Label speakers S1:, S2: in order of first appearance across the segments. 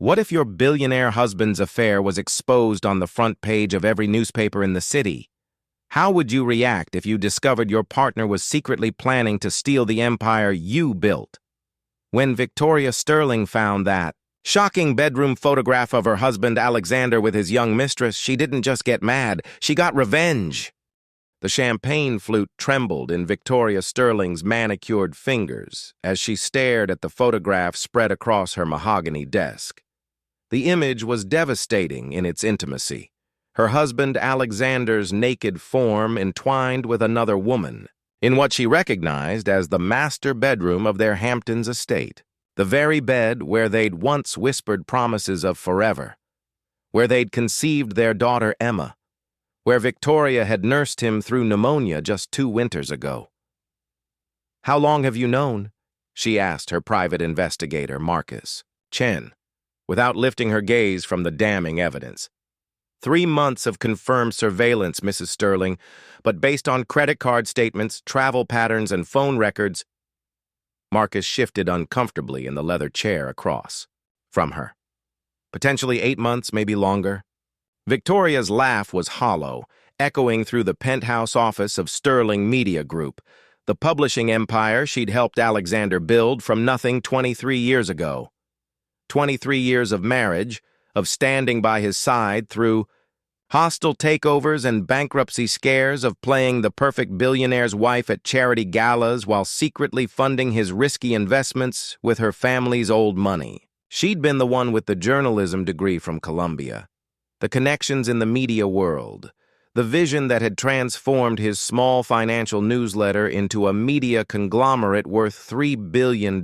S1: What if your billionaire husband's affair was exposed on the front page of every newspaper in the city? How would you react if you discovered your partner was secretly planning to steal the empire you built? When Victoria Sterling found that shocking bedroom photograph of her husband Alexander with his young mistress, she didn't just get mad, she got revenge. The champagne flute trembled in Victoria Sterling's manicured fingers as she stared at the photograph spread across her mahogany desk. The image was devastating in its intimacy. Her husband Alexander's naked form entwined with another woman, in what she recognized as the master bedroom of their Hamptons estate, the very bed where they'd once whispered promises of forever, where they'd conceived their daughter Emma, where Victoria had nursed him through pneumonia just 2 winters ago. "How long have you known?" she asked her private investigator, Marcus Chen, without lifting her gaze from the damning evidence. 3 months of confirmed surveillance, Mrs. Sterling, but based on credit card statements, travel patterns, and phone records. Marcus shifted uncomfortably in the leather chair across from her. Potentially 8 months, maybe longer. Victoria's laugh was hollow, echoing through the penthouse office of Sterling Media Group, the publishing empire she'd helped Alexander build from nothing 23 years ago. 23 years of marriage, of standing by his side through hostile takeovers and bankruptcy scares, of playing the perfect billionaire's wife at charity galas while secretly funding his risky investments with her family's old money. She'd been the one with the journalism degree from Columbia, the connections in the media world, the vision that had transformed his small financial newsletter into a media conglomerate worth $3 billion.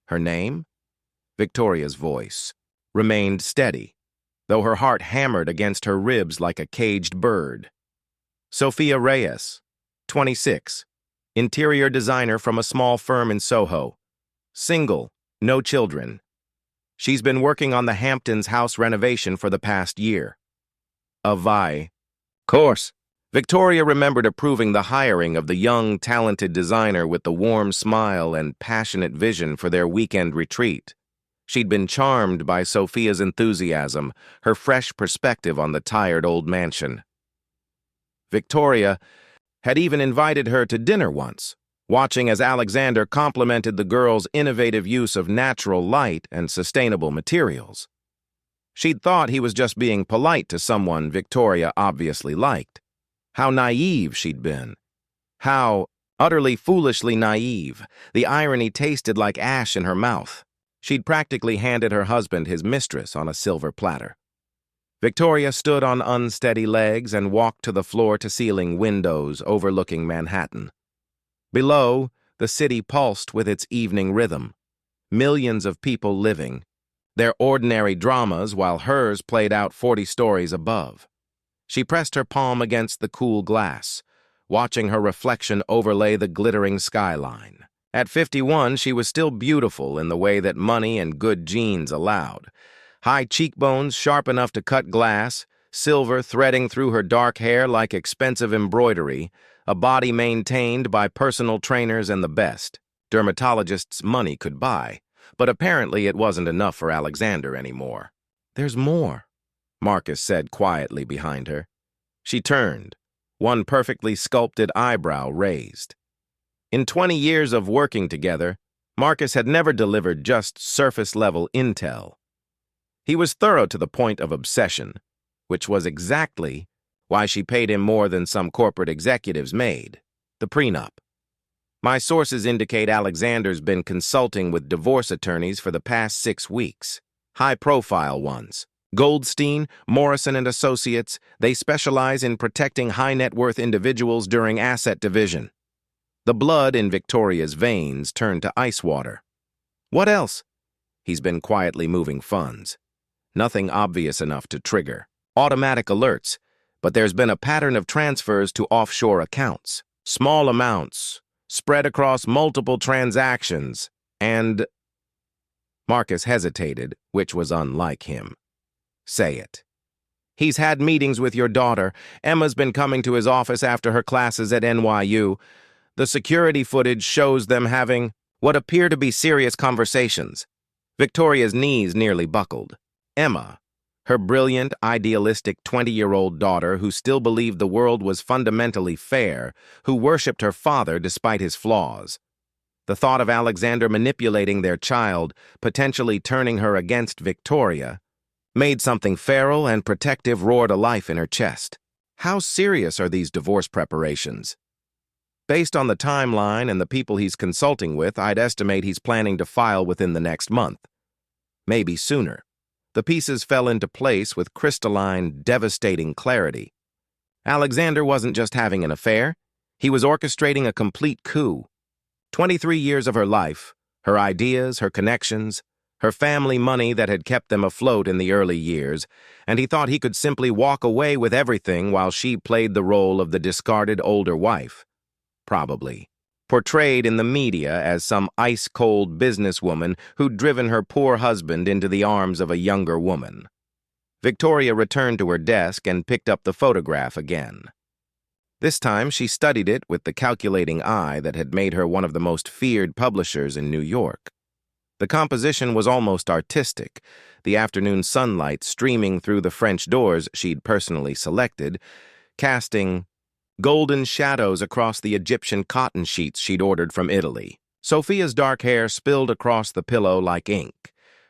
S1: Her name? Victoria's voice remained steady, though her heart hammered against her ribs like a caged bird. Sophia Reyes, 26, interior designer from a small firm in Soho. Single, no children. She's been working on the Hamptons house renovation for the past year. Course. Victoria remembered approving the hiring of the young, talented designer with the warm smile and passionate vision for their weekend retreat. She'd been charmed by Sophia's enthusiasm, her fresh perspective on the tired old mansion. Victoria had even invited her to dinner once, watching as Alexander complimented the girl's innovative use of natural light and sustainable materials. She'd thought he was just being polite to someone Victoria obviously liked. How naive she'd been. How utterly foolishly naive. The irony tasted like ash in her mouth. She'd practically handed her husband his mistress on a silver platter. Victoria stood on unsteady legs and walked to the floor-to-ceiling windows overlooking Manhattan. Below, the city pulsed with its evening rhythm. Millions of people living, their ordinary dramas while hers played out 40 stories above. She pressed her palm against the cool glass, watching her reflection overlay the glittering skyline. At 51, she was still beautiful in the way that money and good genes allowed. High cheekbones sharp enough to cut glass, silver threading through her dark hair like expensive embroidery, a body maintained by personal trainers and the best dermatologists money could buy. But apparently it wasn't enough for Alexander anymore. "There's more," Marcus said quietly behind her. She turned, one perfectly sculpted eyebrow raised. In 20 years of working together, Marcus had never delivered just surface-level intel. He was thorough to the point of obsession, which was exactly why she paid him more than some corporate executives made. The prenup. "My sources indicate Alexander's been consulting with divorce attorneys for the past 6 weeks. High-profile ones. Goldstein, Morrison and Associates, they specialize in protecting high-net-worth individuals during asset division." The blood in Victoria's veins turned to ice water. "What else?" "He's been quietly moving funds. Nothing obvious enough to trigger automatic alerts, but there's been a pattern of transfers to offshore accounts. Small amounts, spread across multiple transactions, and—" Marcus hesitated, which was unlike him. "Say it." "He's had meetings with your daughter. Emma's been coming to his office after her classes at NYU. The security footage shows them having what appear to be serious conversations." Victoria's knees nearly buckled. Emma, her brilliant, idealistic 20-year-old daughter who still believed the world was fundamentally fair, who worshipped her father despite his flaws. The thought of Alexander manipulating their child, potentially turning her against Victoria, made something feral and protective roar to life in her chest. How serious are these divorce preparations? Based on the timeline and the people he's consulting with, I'd estimate he's planning to file within the next month. Maybe sooner. The pieces fell into place with crystalline, devastating clarity. Alexander wasn't just having an affair. He was orchestrating a complete coup. 23 years of her life, her ideas, her connections, her family money that had kept them afloat in the early years, and he thought he could simply walk away with everything while she played the role of the discarded older wife. Probably. Portrayed in the media as some ice-cold businesswoman who'd driven her poor husband into the arms of a younger woman. Victoria returned to her desk and picked up the photograph again. This time she studied it with the calculating eye that had made her one of the most feared publishers in New York. The composition was almost artistic, the afternoon sunlight streaming through the French doors she'd personally selected, casting golden shadows across the Egyptian cotton sheets she'd ordered from Italy. Sophia's dark hair spilled across the pillow like ink,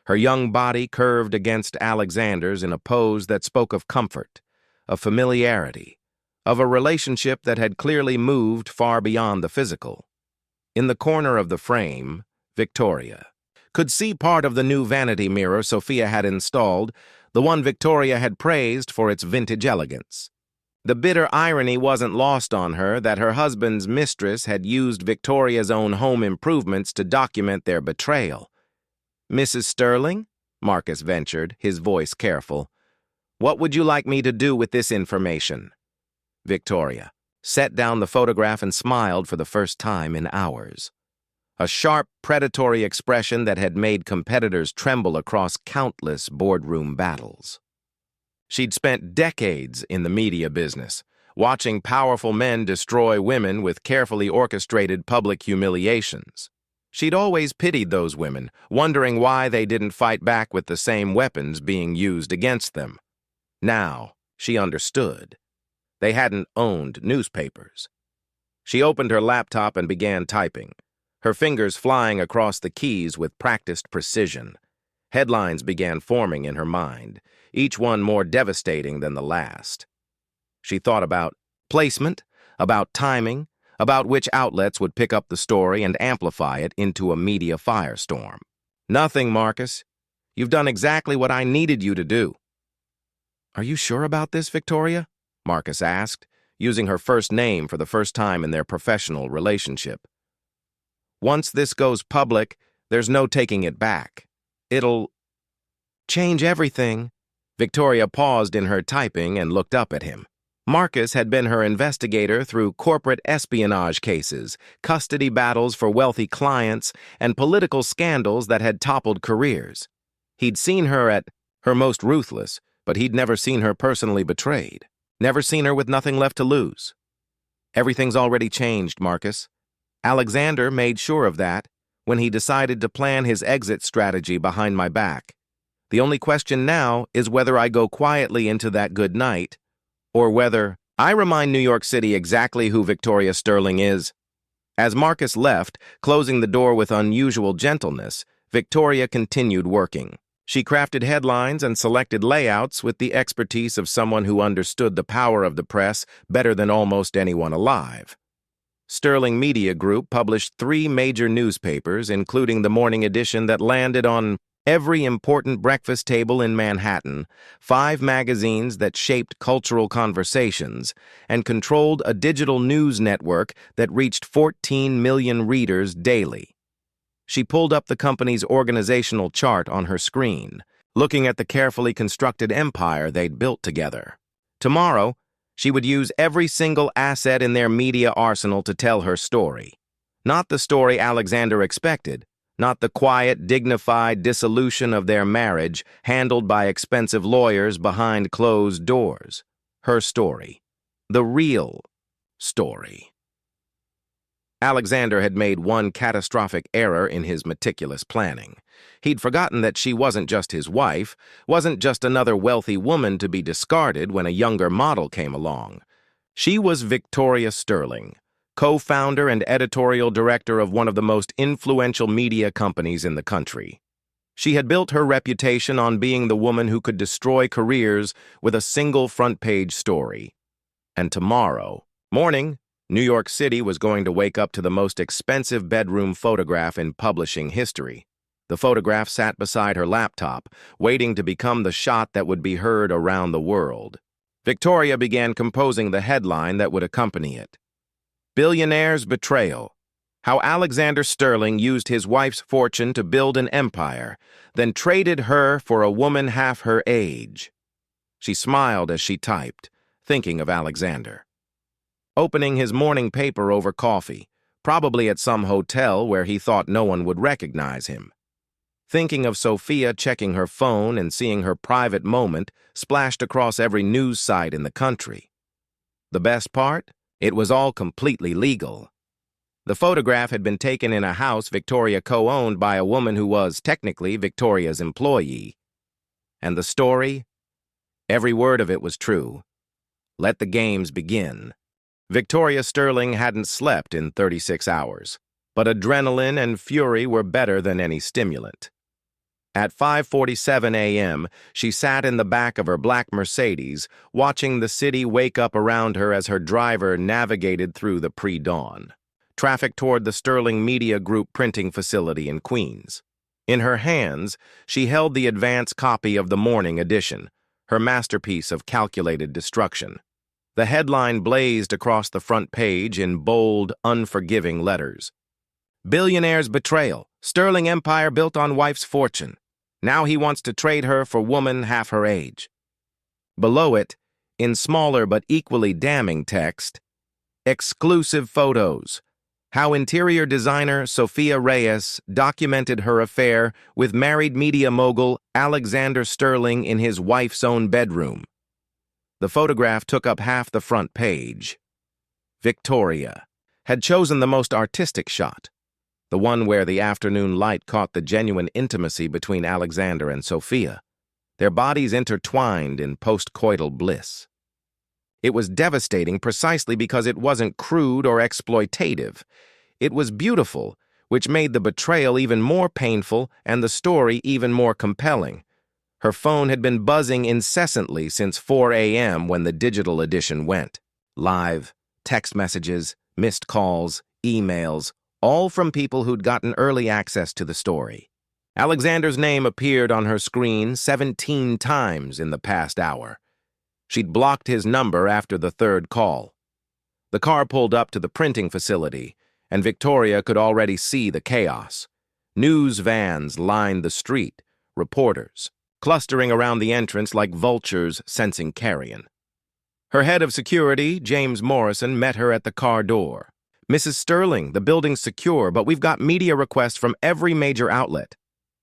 S1: her young body curved against Alexander's in a pose that spoke of comfort, of familiarity, of a relationship that had clearly moved far beyond the physical. In the corner of the frame, Victoria could see part of the new vanity mirror Sophia had installed, the one Victoria had praised for its vintage elegance. The bitter irony wasn't lost on her that her husband's mistress had used Victoria's own home improvements to document their betrayal. "Mrs. Sterling?" Marcus ventured, his voice careful. "What would you like me to do with this information?" Victoria set down the photograph and smiled for the first time in hours. A sharp, predatory expression that had made competitors tremble across countless boardroom battles. She'd spent decades in the media business, watching powerful men destroy women with carefully orchestrated public humiliations. She'd always pitied those women, wondering why they didn't fight back with the same weapons being used against them. Now, she understood. They hadn't owned newspapers. She opened her laptop and began typing, her fingers flying across the keys with practiced precision. Headlines began forming in her mind, each one more devastating than the last. She thought about placement, about timing, about which outlets would pick up the story and amplify it into a media firestorm. "Nothing, Marcus. You've done exactly what I needed you to do." "Are you sure about this, Victoria?" Marcus asked, using her first name for the first time in their professional relationship. "Once this goes public, there's no taking it back. It'll change everything." Victoria paused in her typing and looked up at him. Marcus had been her investigator through corporate espionage cases, custody battles for wealthy clients, and political scandals that had toppled careers. He'd seen her at her most ruthless, but he'd never seen her personally betrayed. Never seen her with nothing left to lose. "Everything's already changed, Marcus. Alexander made sure of that when he decided to plan his exit strategy behind my back. The only question now is whether I go quietly into that good night, or whether I remind New York City exactly who Victoria Sterling is." As Marcus left, closing the door with unusual gentleness, Victoria continued working. She crafted headlines and selected layouts with the expertise of someone who understood the power of the press better than almost anyone alive. Sterling Media Group published 3 major newspapers, including the morning edition that landed on every important breakfast table in Manhattan, 5 magazines that shaped cultural conversations, and controlled a digital news network that reached 14 million readers daily. She pulled up the company's organizational chart on her screen, looking at the carefully constructed empire they'd built together. Tomorrow, she would use every single asset in their media arsenal to tell her story. Not the story Alexander expected, not the quiet, dignified dissolution of their marriage handled by expensive lawyers behind closed doors. Her story. The real story. Alexander had made one catastrophic error in his meticulous planning. He'd forgotten that she wasn't just his wife, wasn't just another wealthy woman to be discarded when a younger model came along. She was Victoria Sterling, co-founder and editorial director of one of the most influential media companies in the country. She had built her reputation on being the woman who could destroy careers with a single front-page story. And tomorrow morning, New York City was going to wake up to the most expensive bedroom photograph in publishing history. The photograph sat beside her laptop, waiting to become the shot that would be heard around the world. Victoria began composing the headline that would accompany it. Billionaire's Betrayal. How Alexander Sterling used his wife's fortune to build an empire, then traded her for a woman half her age. She smiled as she typed, thinking of Alexander. Opening his morning paper over coffee, probably at some hotel where he thought no one would recognize him. Thinking of Sophia checking her phone and seeing her private moment splashed across every news site in the country. The best part? It was all completely legal. The photograph had been taken in a house Victoria co-owned by a woman who was, technically, Victoria's employee. And the story? Every word of it was true. Let the games begin. Victoria Sterling hadn't slept in 36 hours, but adrenaline and fury were better than any stimulant. At 5:47 a.m., she sat in the back of her black Mercedes, watching the city wake up around her as her driver navigated through the pre-dawn traffic toward the Sterling Media Group printing facility in Queens. In her hands, she held the advance copy of the morning edition, her masterpiece of calculated destruction. The headline blazed across the front page in bold, unforgiving letters. Billionaire's Betrayal. Sterling empire built on wife's fortune. Now he wants to trade her for woman half her age. Below it, in smaller but equally damning text, exclusive photos. How interior designer Sophia Reyes documented her affair with married media mogul Alexander Sterling in his wife's own bedroom. The photograph took up half the front page. Victoria had chosen the most artistic shot, the one where the afternoon light caught the genuine intimacy between Alexander and Sophia, their bodies intertwined in post-coital bliss. It was devastating precisely because it wasn't crude or exploitative. It was beautiful, which made the betrayal even more painful and the story even more compelling. Her phone had been buzzing incessantly since 4 a.m. when the digital edition went. Live, text messages, missed calls, emails, all from people who'd gotten early access to the story. Alexander's name appeared on her screen 17 times in the past hour. She'd blocked his number after the third call. The car pulled up to the printing facility, and Victoria could already see the chaos. News vans lined the street, reporters clustering around the entrance like vultures sensing carrion. Her head of security, James Morrison, met her at the car door. "Mrs. Sterling, the building's secure, but we've got media requests from every major outlet.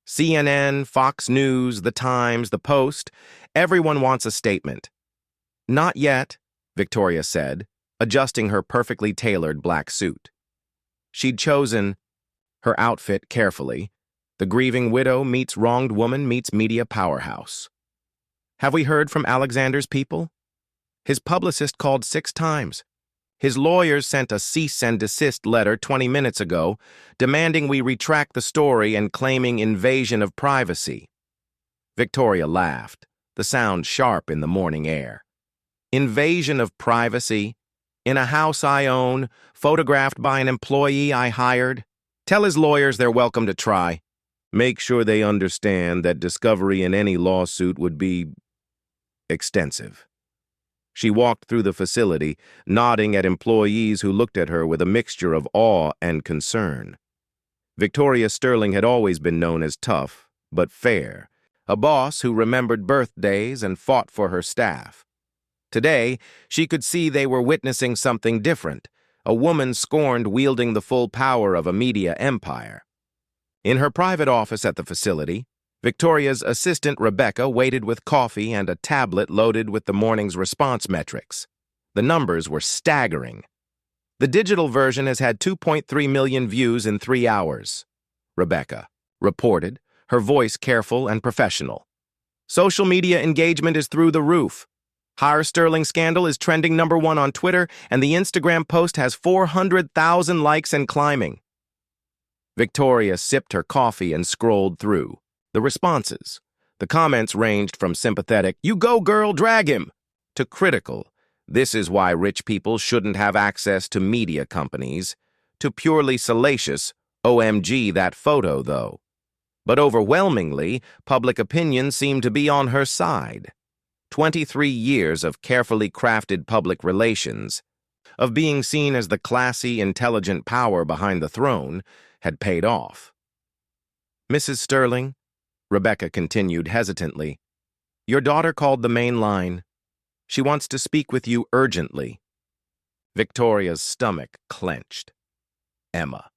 S1: CNN, Fox News, The Times, The Post. Everyone wants a statement." "Not yet," Victoria said, adjusting her perfectly tailored black suit. She'd chosen her outfit carefully. The grieving widow meets wronged woman meets media powerhouse. "Have we heard from Alexander's people?" "His publicist called 6 times. His lawyers sent a cease and desist letter 20 minutes ago, demanding we retract the story and claiming invasion of privacy." Victoria laughed, the sound sharp in the morning air. "Invasion of privacy? In a house I own, photographed by an employee I hired? Tell his lawyers they're welcome to try. Make sure they understand that discovery in any lawsuit would be extensive." She walked through the facility, nodding at employees who looked at her with a mixture of awe and concern. Victoria Sterling had always been known as tough, but fair, a boss who remembered birthdays and fought for her staff. Today, she could see they were witnessing something different, a woman scorned wielding the full power of a media empire. In her private office at the facility, Victoria's assistant Rebecca waited with coffee and a tablet loaded with the morning's response metrics. The numbers were staggering. The digital version has had 2.3 million views in 3 hours, Rebecca reported, her voice careful and professional. Social media engagement is through the roof. Hire Sterling scandal is trending #1 on Twitter, and the Instagram post has 400,000 likes and climbing. Victoria sipped her coffee and scrolled through the responses. The comments ranged from sympathetic, "You go, girl, drag him," to critical, "This is why rich people shouldn't have access to media companies," to purely salacious, "OMG, that photo, though." But overwhelmingly, public opinion seemed to be on her side. 23 years of carefully crafted public relations, of being seen as the classy, intelligent power behind the throne, had paid off. "Mrs. Sterling," Rebecca continued hesitantly, "your daughter called the main line. She wants to speak with you urgently." Victoria's stomach clenched. Emma.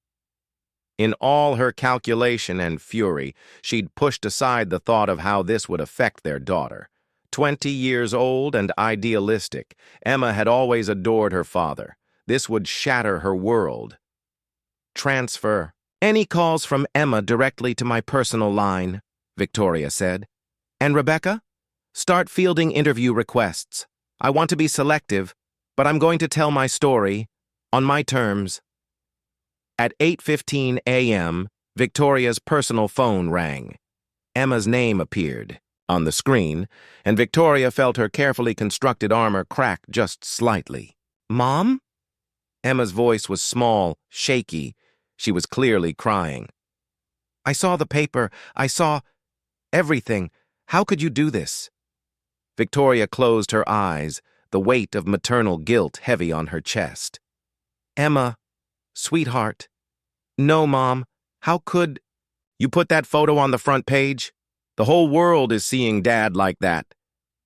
S1: In all her calculation and fury, she'd pushed aside the thought of how this would affect their daughter. 20 years old and idealistic, Emma had always adored her father. This would shatter her world. "Transfer any calls from Emma directly to my personal line," Victoria said. "And Rebecca, start fielding interview requests. I want to be selective, but I'm going to tell my story on my terms." At 8:15 a.m., Victoria's personal phone rang. Emma's name appeared on the screen, and Victoria felt her carefully constructed armor crack just slightly. "Mom?" Emma's voice was small, shaky. She was clearly crying. "I saw the paper. I saw everything. How could you do this?" Victoria closed her eyes, the weight of maternal guilt heavy on her chest. "Emma, sweetheart." "No, Mom. How could you put that photo on the front page? The whole world is seeing Dad like that.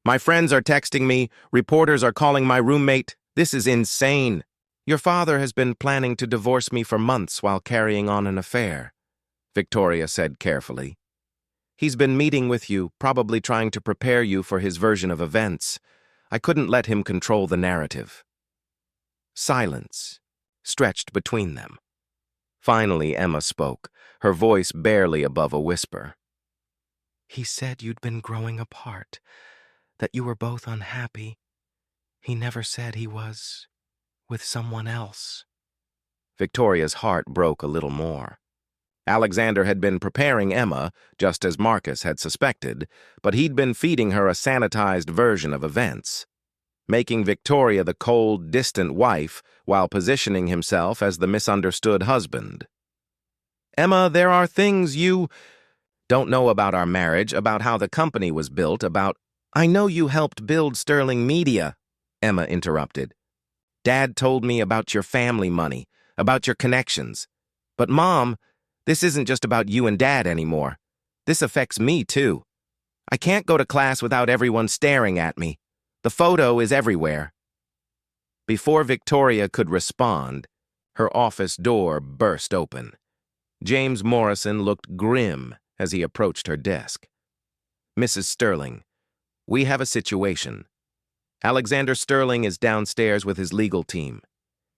S1: My friends are texting me, reporters are calling my roommate. This is insane. Your father has been planning to divorce me for months while carrying on an affair," Victoria said carefully. "He's been meeting with you, probably trying to prepare you for his version of events. I couldn't let him control the narrative." Silence stretched between them. Finally, Emma spoke, her voice barely above a whisper. "He said you'd been growing apart, that you were both unhappy. He never said he was with someone else." Victoria's heart broke a little more. Alexander had been preparing Emma, just as Marcus had suspected, but he'd been feeding her a sanitized version of events, making Victoria the cold, distant wife while positioning himself as the misunderstood husband. "Emma, there are things you don't know about our marriage, about how the company was built, about—" "I know you helped build Sterling Media," Emma interrupted. "Dad told me about your family money, about your connections. But Mom, this isn't just about you and Dad anymore. This affects me too. I can't go to class without everyone staring at me. The photo is everywhere." Before Victoria could respond, her office door burst open. James Morrison looked grim as he approached her desk. "Mrs. Sterling, we have a situation. Alexander Sterling is downstairs with his legal team.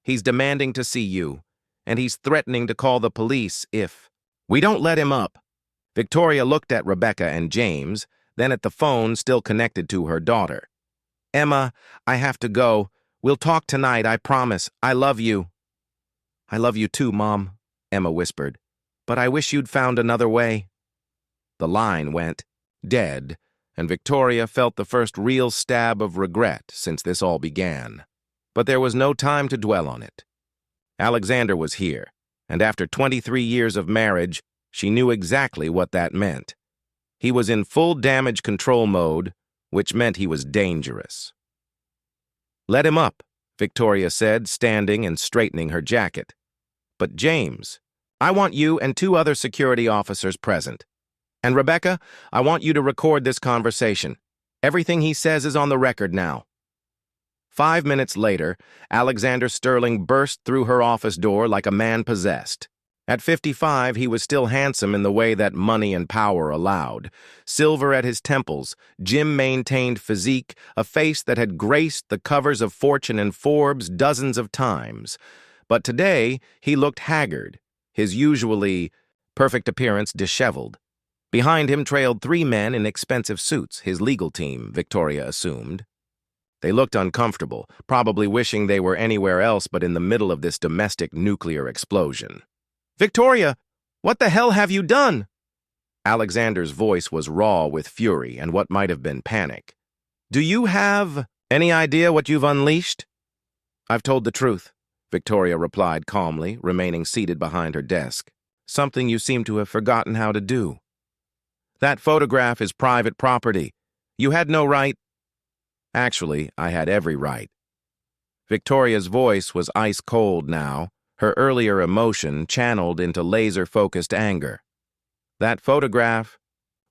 S1: He's demanding to see you, and he's threatening to call the police if we don't let him up." Victoria looked at Rebecca and James, then at the phone still connected to her daughter. "Emma, I have to go. We'll talk tonight, I promise. I love you." "I love you too, Mom," Emma whispered. "But I wish you'd found another way." The line went dead, and Victoria felt the first real stab of regret since this all began. But there was no time to dwell on it. Alexander was here, and after 23 years of marriage, she knew exactly what that meant. He was in full damage control mode, which meant he was dangerous. "Let him up," Victoria said, standing and straightening her jacket. "But James, I want you and 2 other security officers present. And Rebecca, I want you to record this conversation. Everything he says is on the record now." 5 minutes later, Alexander Sterling burst through her office door like a man possessed. At 55, he was still handsome in the way that money and power allowed. Silver at his temples, gym-maintained physique, a face that had graced the covers of Fortune and Forbes dozens of times. But today, he looked haggard, his usually perfect appearance disheveled. Behind him trailed 3 men in expensive suits, his legal team, Victoria assumed. They looked uncomfortable, probably wishing they were anywhere else but in the middle of this domestic nuclear explosion. "Victoria, what the hell have you done?" Alexander's voice was raw with fury and what might have been panic. "Do you have any idea what you've unleashed?" "I've told the truth," Victoria replied calmly, remaining seated behind her desk. "Something you seem to have forgotten how to do. That photograph is private property. You had no right—" "Actually, I had every right." Victoria's voice was ice-cold now, her earlier emotion channeled into laser-focused anger. "That photograph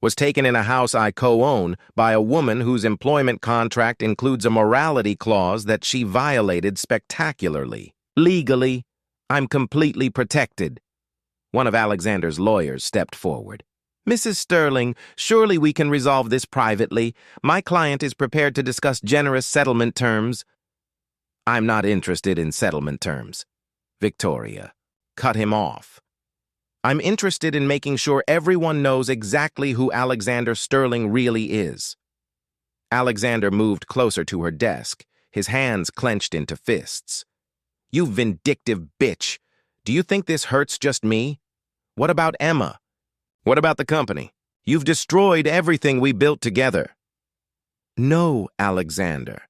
S1: was taken in a house I co-own by a woman whose employment contract includes a morality clause that she violated spectacularly. Legally, I'm completely protected." One of Alexander's lawyers stepped forward. "Mrs. Sterling, surely we can resolve this privately. My client is prepared to discuss generous settlement terms." "I'm not interested in settlement terms." Victoria cut him off. "I'm interested in making sure everyone knows exactly who Alexander Sterling really is." Alexander moved closer to her desk, his hands clenched into fists. "You vindictive bitch! Do you think this hurts just me? What about Emma? What about the company? You've destroyed everything we built together." "No, Alexander.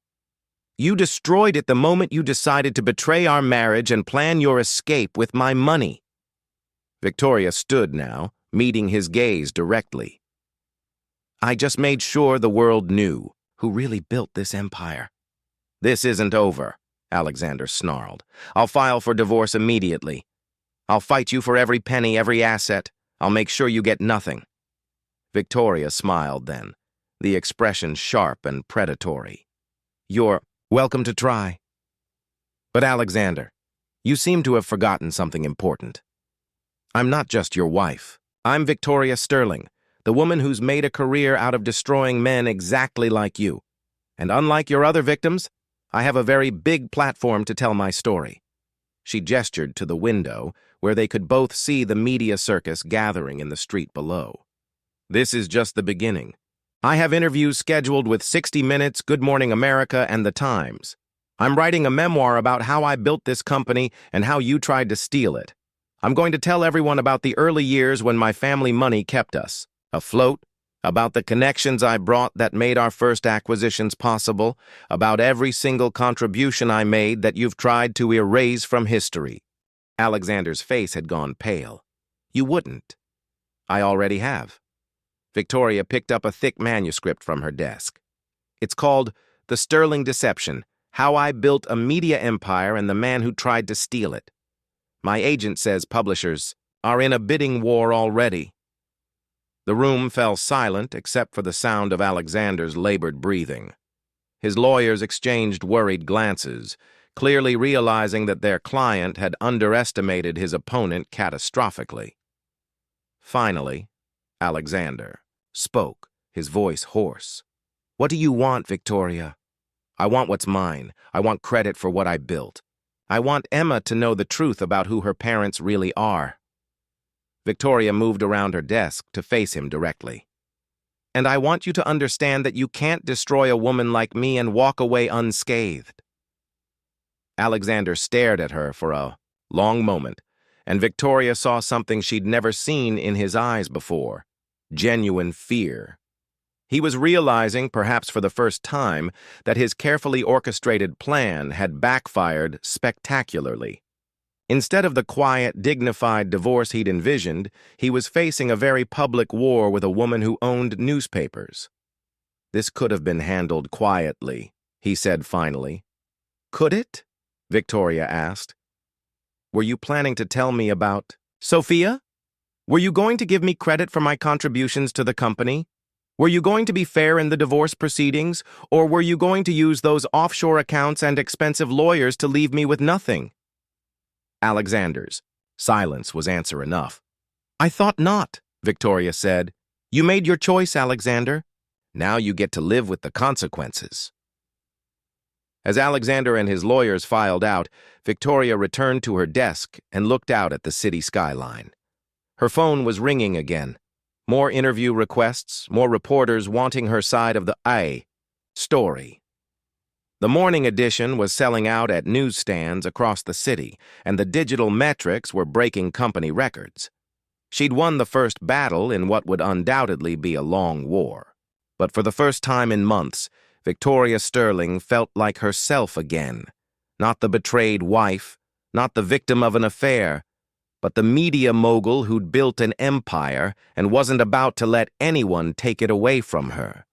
S1: You destroyed it the moment you decided to betray our marriage and plan your escape with my money." Victoria stood now, meeting his gaze directly. "I just made sure the world knew who really built this empire." "This isn't over," Alexander snarled. "I'll file for divorce immediately. I'll fight you for every penny, every asset. I'll make sure you get nothing." Victoria smiled then, the expression sharp and predatory. "You're welcome to try." "But Alexander, you seem to have forgotten something important. I'm not just your wife. I'm Victoria Sterling, the woman who's made a career out of destroying men exactly like you. And unlike your other victims, I have a very big platform to tell my story." She gestured to the window, where they could both see the media circus gathering in the street below. "This is just the beginning. I have interviews scheduled with 60 Minutes, Good Morning America, and The Times. I'm writing a memoir about how I built this company and how you tried to steal it. I'm going to tell everyone about the early years when my family money kept us afloat, about the connections I brought that made our first acquisitions possible, about every single contribution I made that you've tried to erase from history." Alexander's face had gone pale. "You wouldn't." "I already have." Victoria picked up a thick manuscript from her desk. "It's called The Sterling Deception: How I Built a Media Empire and the Man Who Tried to Steal It. My agent says publishers are in a bidding war already." The room fell silent except for the sound of Alexander's labored breathing. His lawyers exchanged worried glances, clearly realizing that their client had underestimated his opponent catastrophically. Finally, Alexander spoke, his voice hoarse. "What do you want, Victoria?" "I want what's mine. I want credit for what I built. I want Emma to know the truth about who her parents really are." Victoria moved around her desk to face him directly. "And I want you to understand that you can't destroy a woman like me and walk away unscathed." Alexander stared at her for a long moment, and Victoria saw something she'd never seen in his eyes before: genuine fear. He was realizing, perhaps for the first time, that his carefully orchestrated plan had backfired spectacularly. Instead of the quiet, dignified divorce he'd envisioned, he was facing a very public war with a woman who owned newspapers. "This could have been handled quietly," he said finally. "Could it?" Victoria asked. "Were you planning to tell me about Sophia? Were you going to give me credit for my contributions to the company? Were you going to be fair in the divorce proceedings, or were you going to use those offshore accounts and expensive lawyers to leave me with nothing?" Alexander's silence was answer enough. "I thought not," Victoria said. "You made your choice, Alexander. Now you get to live with the consequences." As Alexander and his lawyers filed out, Victoria returned to her desk and looked out at the city skyline. Her phone was ringing again. More interview requests, more reporters wanting her side of the story. The morning edition was selling out at newsstands across the city, and the digital metrics were breaking company records. She'd won the first battle in what would undoubtedly be a long war. But for the first time in months, Victoria Sterling felt like herself again. Not the betrayed wife, not the victim of an affair, but the media mogul who'd built an empire and wasn't about to let anyone take it away from her.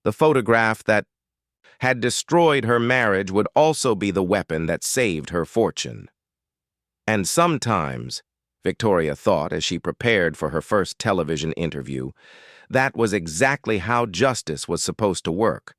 S1: The photograph that had destroyed her marriage would also be the weapon that saved her fortune. And sometimes, Victoria thought as she prepared for her first television interview, that was exactly how justice was supposed to work.